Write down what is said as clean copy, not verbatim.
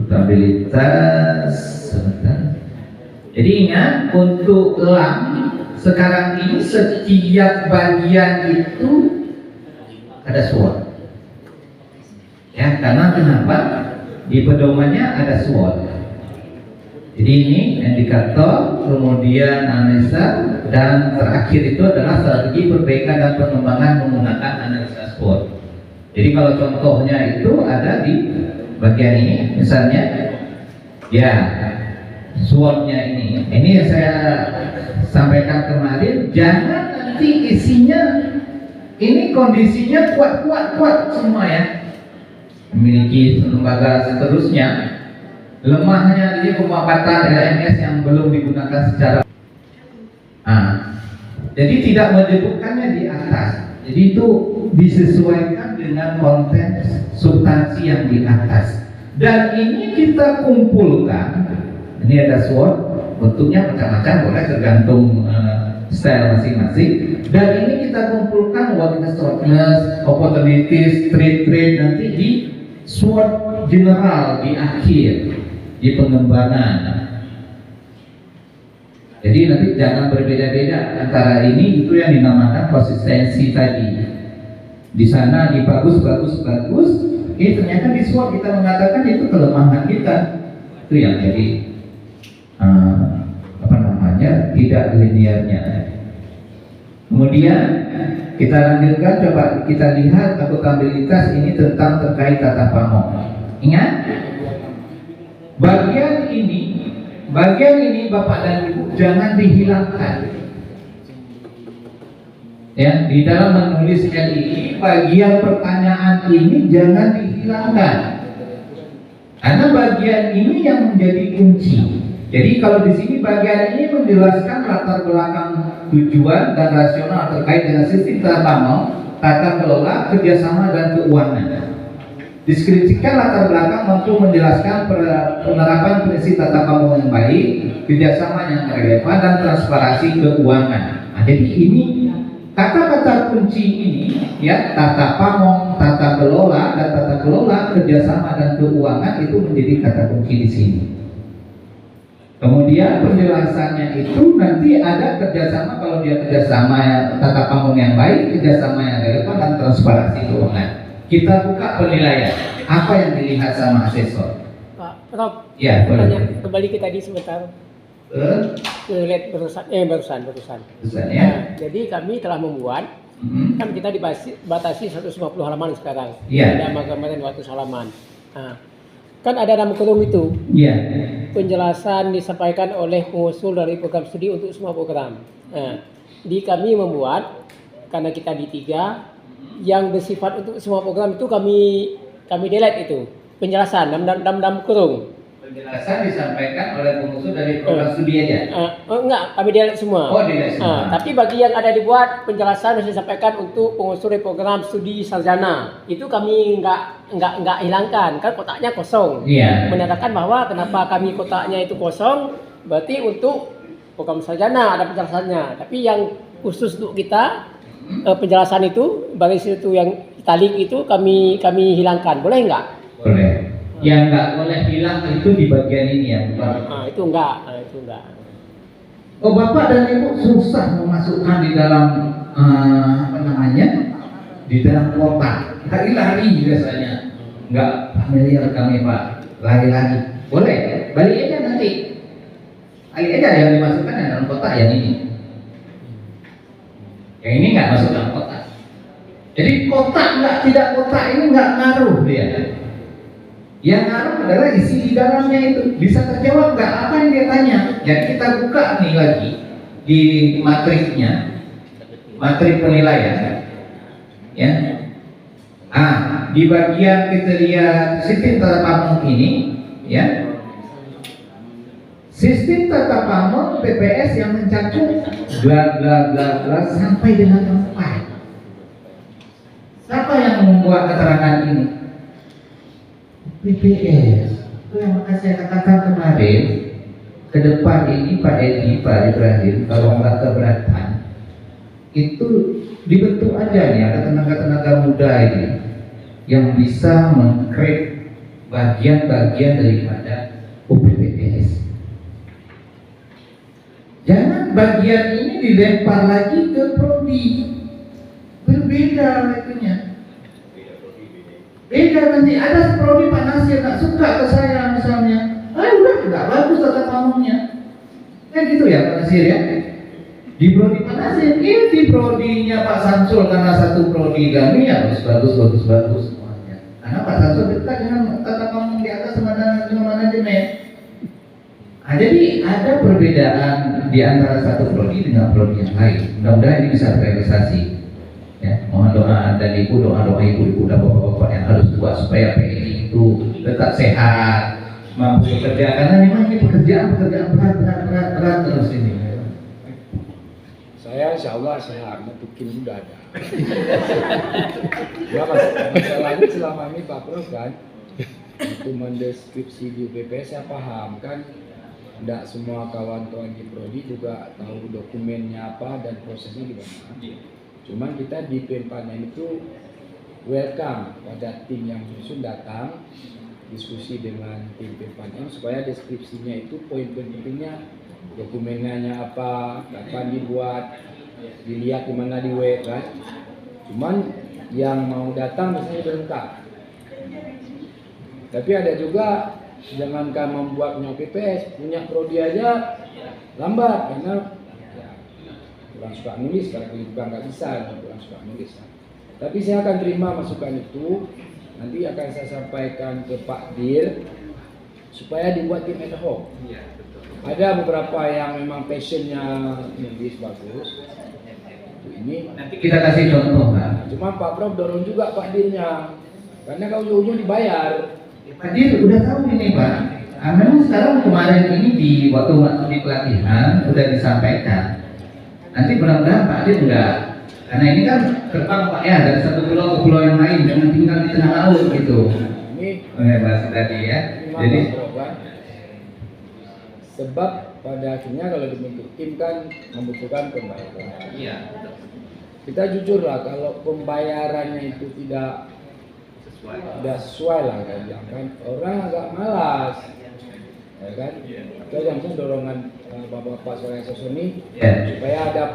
Akuntabilitas sebentar. Jadi ingat, untuk LAM sekarang ini setiap bagian itu ada SWOT. Ya, karena kenapa? Di pedomannya ada SWOT. Jadi ini indikator, kemudian analisa, dan terakhir itu adalah strategi perbaikan dan pengembangan menggunakan analisa SWOT. Jadi kalau contohnya itu ada di bagian ini, misalnya, ya SWOT-nya ini yang saya sampaikan kemarin, jangan nanti isinya ini kondisinya kuat semua ya, memiliki lembaga seterusnya, lemahnya ini pemanfaatan LMS yang belum digunakan secara jadi tidak menyebutkannya di atas, jadi itu disesuaikan dengan konten substansi yang di atas, dan ini kita kumpulkan. Ini ada SWOT, bentuknya macam-macam, boleh tergantung style masing-masing. Dan ini kita kumpulkan weakness, strengths, opportunities, trade nanti di SWOT general di akhir, di pengembangan. Jadi nanti jangan berbeda-beda antara ini, itu yang dinamakan konsistensi tadi. Di sana di bagus, ternyata di SWOT kita mengatakan itu kelemahan kita. Itu yang jadi tidak linearnya. Kemudian kita lanjutkan, coba kita lihat akuntabilitas ini tentang terkait tata pamong. Ingat, bagian ini Bapak dan Ibu jangan dihilangkan. Ya, di dalam menulis LII bagian pertanyaan ini jangan dihilangkan. Karena bagian ini yang menjadi kunci. Jadi kalau di sini bagian ini menjelaskan latar belakang tujuan dan rasional terkait dengan sistem tata pamong, tata kelola, kerjasama dan keuangan. Deskripsikan latar belakang mampu menjelaskan penerapan prinsip tata pamong yang baik, kerjasama yang relevan dan transparansi keuangan. Nah, jadi ini kata-kata kunci ini ya, tata pamong, tata kelola dan tata kelola, kerjasama dan keuangan itu menjadi kata kunci di sini. Kemudian penjelasannya itu nanti ada kerjasama, kalau dia kerjasama tata pamong yang baik, kerjasama yang relevan dan transparansi keuangan. Kita buka penilaian, apa yang dilihat sama asesor? Pak Prof, ya, boleh. Kembali ke tadi sebentar. Lihat barusan. Ya. Nah, jadi kami telah membuat, kan kita dibatasi 150 halaman sekarang. Ya. Ada kemarin 200 halaman. Nah, kan ada dalam kurung itu. Iya. Penjelasan disampaikan oleh pengusul dari program studi untuk semua program. Nah, di kami membuat, karena kita di 3 yang bersifat untuk semua program itu kami delete itu penjelasan dalam kurung. Penjelasan disampaikan oleh pengusul dari program studi aja. Enggak, kami delete semua. Oh, delete semua. Tapi bagi yang ada dibuat penjelasan harus disampaikan untuk pengusul dari program studi sarjana. Itu kami enggak hilangkan, kan kotaknya kosong. Iya. Menyatakan bahwa kenapa kami kotaknya itu kosong, berarti untuk program sarjana ada penjelasannya. Tapi yang khusus untuk kita penjelasan itu baris itu yang italik itu kami hilangkan. Boleh enggak? Boleh. Yang nggak boleh hilang itu di bagian ini ya, Pak. Itu enggak. Oh, Bapak dan Ibu susah memasukkan di dalam di dalam kotak. Lari-lari biasanya. Nggak familiar kami, Pak. Lari-lari. Boleh, balik aja nanti. Balik aja yang dimasukkan yang dalam kotak yang ini. Yang ini nggak masuk dalam kotak. Jadi kotak tidak kotak ini nggak ngaruh dia. Yang ngaruh adalah isi di dalamnya itu. Bisa terjawab nggak apa yang dia tanya? Jadi kita buka nih lagi di matriknya, matrik penilaian, ya. Di bagian kriteria sistem tata pamong ini, ya. Sistem tata pamong PPS yang mencakup bla bla bla bla sampai dengan 4. Siapa yang membuat keterangan ini? PPS. Itu yang saya katakan kemarin. Ke depan ini Pak Edi, Pak Ibrahim, kalau nggak keberatan, itu dibentuk aja nih, ada tenaga-tenaga muda ini yang bisa meng-create bagian-bagian daripada UPPTS. Jangan bagian ini dilempar lagi ke prodi, berbeda itunya. Beda nanti ada prodi Pak Nasir tak suka ke saya misalnya, udah nggak bagus tata kamunya. Kan gitu ya Pak Nasir ya. Di prodi Pak Nasir, di prodinya Pak Samsul karena satu prodi kami ya bagus semuanya. Karena Pak Samsul dekat dengan tata kamu di atas dengan manajemen. Nah, jadi ada perbedaan di antara satu prodi dengan prodi yang lain. Mudah-mudahan ini bisa terrealisasi. Ya, mohon doa dan doa ibu dan bapak-bapak yang harus buat supaya PNI itu tetap sehat, mampu bekerja karena memang ini pekerjaan berat terus ini. Saya insya Allah sehat, mungkin sudah ada. Ya masalahnya selama ini Pak Prof kan, untuk mendeskripsi di UPPS saya paham kan, tidak semua kawan-kawan di prodi juga tahu dokumennya apa dan prosesnya gimana. Cuman kita di Pempanen itu welcome pada tim yang susun datang diskusi dengan tim Pempanen supaya deskripsinya itu poin-poin pentingnya, dokumennya apa, kapan dibuat, dilihat di mana di web kan. Cuman yang mau datang biasanya berlengkap. Tapi ada juga jangankan membuatnya PPS, punya prodi aja lambat karena kurang suka nulis, kalau bukan nggak bisa, kurang suka nulis. Tapi saya akan terima masukan itu, nanti akan saya sampaikan ke Pak Dir supaya dibuat tim ad hoc. Ada beberapa yang memang passionnya nulis bagus. Ini nanti kita kasih contoh Pak. Cuma Pak Prof dorong juga Pak Dirnya, karena kalau ujung-ujung dibayar. Pak Dir udah tahu ini Pak. Memang sekarang kemarin ini di waktu di pelatihan udah disampaikan. Nanti mudah-mudahan Pak Dir enggak, karena ini kan terbang Pak ya dari satu pulau ke pulau yang lain, jangan tinggal di tengah laut gitu. Ini bahasa tadi ya. Jadi sebab pada akhirnya kalau dibentuk tim kan membutuhkan pembayaran. Iya. Kita jujur lah, kalau pembayarannya itu tidak sesuai lah kan, orang agak malas, ya kan? Itu yang dorongan bapak-bapak Soleh Sosoni supaya ada